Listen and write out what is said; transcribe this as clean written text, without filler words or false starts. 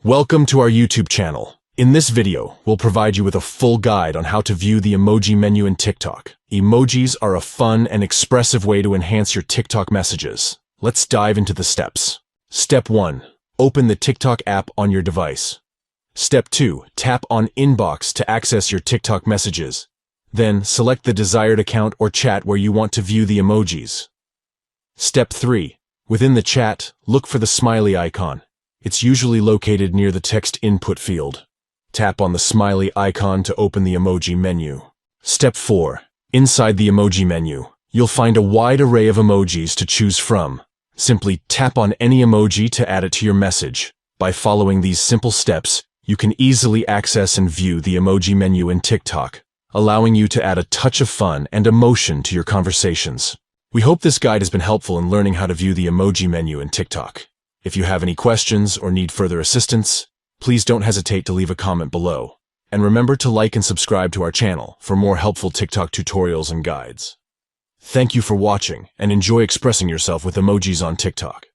Welcome to our YouTube channel. In this video, we'll provide you with a full guide on how to view the emoji menu in TikTok. Emojis are a fun and expressive way to enhance your TikTok messages. Let's dive into the steps. Step 1. Open the TikTok app on your device. Step 2. Tap on Inbox to access your TikTok messages. Then, select the desired account or chat where you want to view the emojis. Step 3. Within the chat, look for the smiley icon. It's usually located near the text input field. Tap on the smiley icon to open the emoji menu. Step 4. Inside the emoji menu, you'll find a wide array of emojis to choose from. Simply tap on any emoji to add it to your message. By following these simple steps, you can easily access and view the emoji menu in TikTok, allowing you to add a touch of fun and emotion to your conversations. We hope this guide has been helpful in learning how to view the emoji menu in TikTok. If you have any questions or need further assistance, please don't hesitate to leave a comment below. And remember to like and subscribe to our channel for more helpful TikTok tutorials and guides. Thank you for watching, and enjoy expressing yourself with emojis on TikTok.